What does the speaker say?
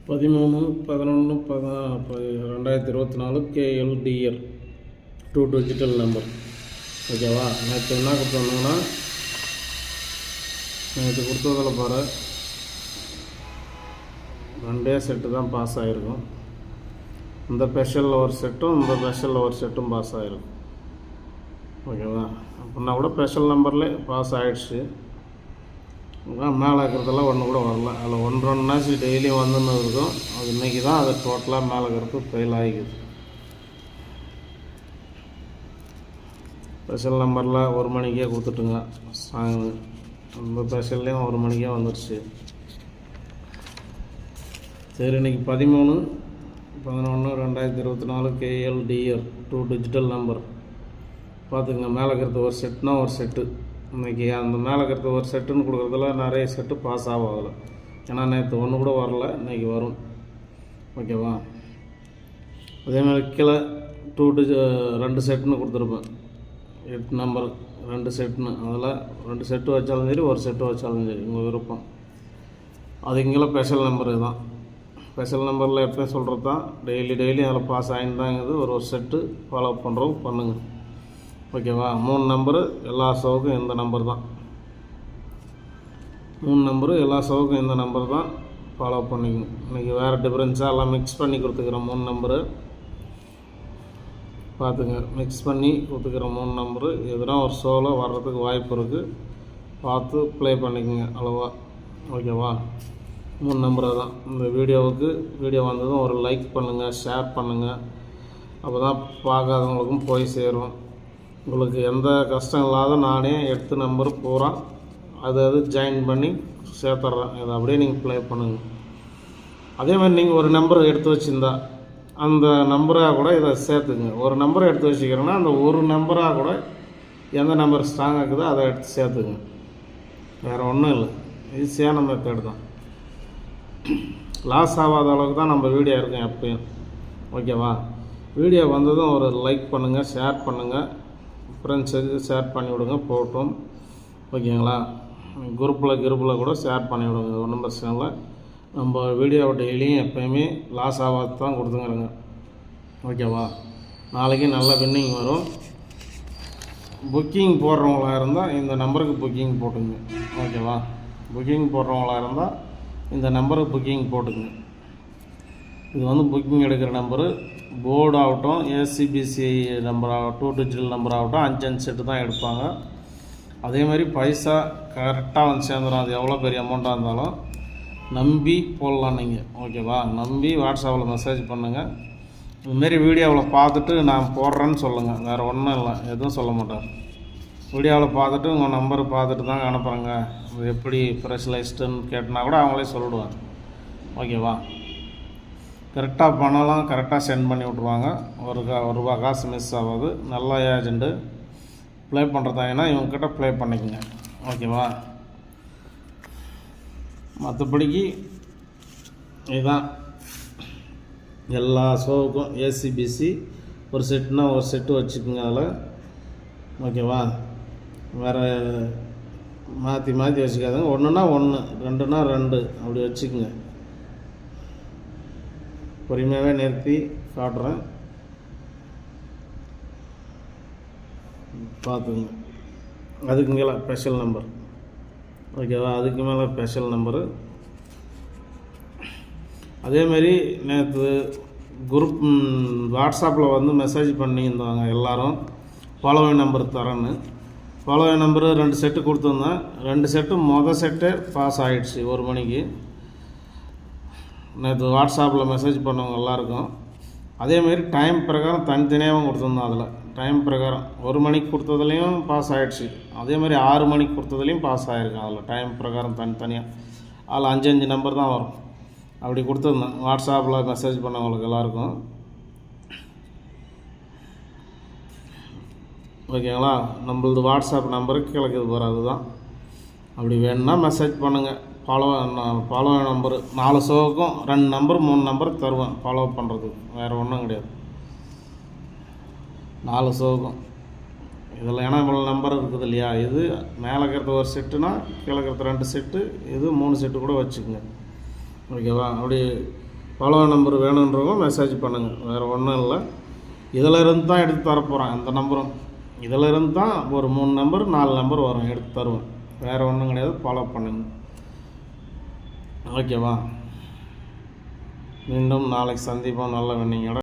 13/11/2024 KLDR 2 digital number. ஓகேவா? நேற்று என்ன கொடுத்துருந்தாங்கன்னா, நேற்று கொடுத்ததில் பாரு 2 செட்டு தான் பாஸ் ஆகிருக்கும். இந்த ஸ்பெஷலில் ஒரு செட்டும் இந்த ஸ்பெஷலில் ஒரு செட்டும் பாஸ் ஆகிருக்கும். ஓகேவா? அப்படின்னா கூட ஸ்பெஷல் நம்பர்லேயே பாஸ் ஆகிடுச்சு. மேலே இருக்கிறதெல்லாம் ஒன்று கூட வரல. அதில் ஒன்றுனாச்சு டெய்லியும் வந்துன்னு இருக்கும். அது இன்றைக்கி தான் அது டோட்டலாக மேலே இருக்கிறது ஃபெயில் ஆகிக்குது. ஸ்பெஷல் நம்பரில் 1 மணிக்கே கொடுத்துட்டுங்க சாங்கு. அந்த ஸ்பெஷல்லையும் 1 மணிக்கே வந்துடுச்சு. சரி, இன்றைக்கி 13/11/2024 KLDR 2 டிஜிட்டல் நம்பர் பார்த்துங்க. மேலே இருக்கிறது ஒரு செட்னா ஒரு செட்டு. இன்றைக்கி அந்த மேலே இருக்கிறது ஒரு செட்டுன்னு கொடுக்குறதுல நிறைய செட்டு பாஸ் ஆகும் அதில். ஏன்னா நேற்று ஒன்று கூட வரல, இன்றைக்கி வரும். ஓகேவா? அதேமாதிரி கீழே 2 செட்டுன்னு கொடுத்துருப்பேன். 8 நம்பர் 2 செட்டுன்னு. அதில் 2 செட்டு வச்சாலும் சரி, ஒரு செட்டு வச்சாலும் சரி, உங்கள் விருப்பம். அது இங்கெல்லாம் ஸ்பெஷல் நம்பர் தான். ஸ்பெஷல் நம்பரில் எப்போயும் சொல்கிறது தான், டெய்லி அதில் பாஸ் ஆகின்னு தான் இருக்குது. ஒரு செட்டு ஃபாலோ பண்ணுறோம், பண்ணுங்கள். ஓகேவா? 3 நம்பரு எல்லா ஷோவுக்கும் இந்த நம்பர் தான். 3 நம்பரு எல்லா ஷோவுக்கும் இந்த நம்பர் தான் ஃபாலோ பண்ணிக்கணும். இன்றைக்கி வேறு டிஃப்ரென்ஸாக எல்லாம் மிக்ஸ் பண்ணி கொடுத்துக்கிறேன். 3 நம்பரு பார்த்துங்க. மிக்ஸ் பண்ணி கொடுத்துக்கிற 3 நம்பரு எதுனா ஒரு ஷோவில் வர்றதுக்கு வாய்ப்பு இருக்குது. பார்த்து ப்ளே பண்ணிக்கோங்க அளவா. ஓகேவா? 3 நம்பரை தான். இந்த வீடியோ வந்ததும் ஒரு லைக் பண்ணுங்கள், ஷேர் பண்ணுங்கள். அப்போ தான் பார்க்காதவங்களுக்கும் போய் சேரும். உங்களுக்கு எந்த கஷ்டம் இல்லாத நானே 8 நம்பர் பூரா அது ஜாயின் பண்ணி சேர்த்துட்றேன். இதை அப்படியே நீங்கள் ப்ளே பண்ணுங்கள். அதே மாதிரி நீங்கள் ஒரு நம்பரை எடுத்து வச்சுருந்தா அந்த நம்பராக கூட இதை சேர்த்துக்குங்க. ஒரு நம்பரை எடுத்து வச்சுக்கிறேன்னா அந்த ஒரு நம்பராக கூட எந்த நம்பர் ஸ்ட்ராங்காக இருக்குதோ அதை எடுத்து சேர்த்துக்குங்க. வேறு ஒன்றும் இல்லை, ஈஸியான மெத்தட் தான். லாஸ் ஆகாத அளவுக்கு தான் நம்ம வீடியோ இருக்கும் எப்பயும். ஓகேவா? வீடியோ வந்ததும் ஒரு லைக் பண்ணுங்கள், ஷேர் பண்ணுங்கள், ஃப்ரெண்ட்ஸுக்கு ஷேர் பண்ணி விடுங்க, போட்டோம். ஓகேங்களா? குரூப்பில் கூட ஷேர் பண்ணி விடுங்க. ஒன்றும் பிரச்சனை இல்லை. நம்ம வீடியோவை டெய்லியும் எப்போயுமே லாஸ் ஆகாது தான் கொடுத்துங்கிறங்க. ஓகேவா? நாளைக்கு நல்ல வின்னிங் வரும். புக்கிங் போடுறவங்களா இருந்தால் இந்த நம்பருக்கு புக்கிங் போட்டுங்க. ஓகேவா? புக்கிங் போடுறவங்களா இருந்தால் இந்த நம்பருக்கு புக்கிங் போட்டுங்க. இது புக்கிங் எடுக்கிற நம்பரு. போர்டு ஆகட்டும், ஏசிபிசி நம்பர் 2 டிஜிட்டல் நம்பர் ஆகட்டும், 5 செட்டு தான் எடுப்பாங்க. அதேமாதிரி பைசா கரெக்டாக சேர்ந்துடும். அது எவ்வளோ பெரிய அமௌண்ட்டாக இருந்தாலும் நம்பி போடலாம் நீங்கள். ஓகேவா? நம்பி வாட்ஸ்அப்பில் மெசேஜ் பண்ணுங்கள். இதுமாரி வீடியோவில் பார்த்துட்டு நான் போடுறேன்னு சொல்லுங்கள். வேறு ஒன்றும் இல்லை, எதுவும் சொல்ல மாட்டார். வீடியோவில் பார்த்துட்டு உங்கள் நம்பர் பார்த்துட்டு தாங்க அனுப்புகிறேங்க, இது எப்படி ஸ்பெஷலைஸ்டுன்னு கேட்டினா கூட அவங்களே சொல்லிவிடுவாங்க. ஓகேவா? கரெக்டாக பணம்லாம் கரெக்டாக சென்ட் பண்ணி விட்ருவாங்க. ஒரு ரூபா காசு மிஸ் ஆகாது. நல்ல ஏஜெண்ட்டு. ப்ளே பண்ணுறதாங்கன்னா இவங்கக்கிட்ட ப்ளே பண்ணிக்கோங்க. ஓகேவா? மற்றபடிக்கு இதுதான் எல்லா ஷோவுக்கும். ஏசிபிசி ஒரு செட்டுனா ஒரு செட்டு வச்சுக்கோங்க அதில். ஓகேவா? வேறு மாற்றி வச்சுக்காதுங்க. 1னா 1, 2னா 2 அப்படி வச்சுக்கோங்க. பொறுமையாகவே நிறுத்தி காட்டுறேன், பார்த்துங்க. அதுக்கு மேலே ஸ்பெஷல் நம்பர். ஓகேவா? அதுக்கு மேலே ஸ்பெஷல் நம்பரு. அதேமாரி நேற்று குரூப் வாட்ஸ்அப்பில் மெசேஜ் பண்ணியிருந்தாங்க எல்லோரும், ஃபாலோவிங் நம்பர் தரேன்னு. ஃபாலோவிங் நம்பரு 2 செட்டு கொடுத்துருந்தேன். 2 செட்டு மொதல் செட்டே பாஸ் ஆகிடுச்சு 1 மணிக்கு. நேற்று வாட்ஸ்அப்பில் மெசேஜ் பண்ணவங்க எல்லாருக்கும். அதேமாரி டைம் பிரகாரம் தனித்தனியாகவும் கொடுத்துருந்தோம். அதில் டைம் பிரகாரம் 1 மணிக்கு கொடுத்ததுலேயும் பாஸ் ஆகிடுச்சு. அதேமாதிரி 6 மணிக்கு கொடுத்ததுலேயும் பாஸ் ஆகிருக்கு. அதில் டைம் பிரகாரம் தனித்தனியாக அதில் 5 நம்பர் தான் வரும். அப்படி கொடுத்துருந்தேன் வாட்ஸ்அப்பில் மெசேஜ் பண்ணவங்களுக்கு எல்லாருக்கும். ஓகேங்களா? நம்மளது வாட்ஸ்அப் நம்பருக்கு கிழக்குது போகிற அதுதான். அப்படி வேணும்னா மெசேஜ் பண்ணுங்கள். ஃபாலோ நம்பரு 4 ஷோவுக்கும் 2 நம்பர் 3 நம்பர் தருவேன் ஃபாலோ பண்ணுறதுக்கு. வேறு ஒன்றும் கிடையாது. 4 ஷோவுக்கும் இதில் ஏன்னா இவ்வளோ நம்பர் இருக்குது இல்லையா? இது மேலே இருக்கிறது ஒரு செட்டுனா கீழே இருக்கிறது 2 செட்டு, இது 3 செட்டு கூட வச்சுக்கோங்க. ஓகேவா? அப்படி ஃபாலோ நம்பர் வேணுன்றவங்க மெசேஜ் பண்ணுங்கள். வேறு ஒன்றும் இல்லை. இதில் இருந்து தான் எடுத்து தரப்போகிறேன். அந்த நம்பரும் இதில் இருந்து தான் ஒரு 3 நம்பர் 4 நம்பர் வரும், எடுத்து தருவேன். வேறு ஒன்றும் கிடையாது. ஃபாலோ பண்ணுங்கள். ஓகேவா? மீண்டும் நாளைக்கு சந்திப்போம் நல்ல வின்னிங்கோட.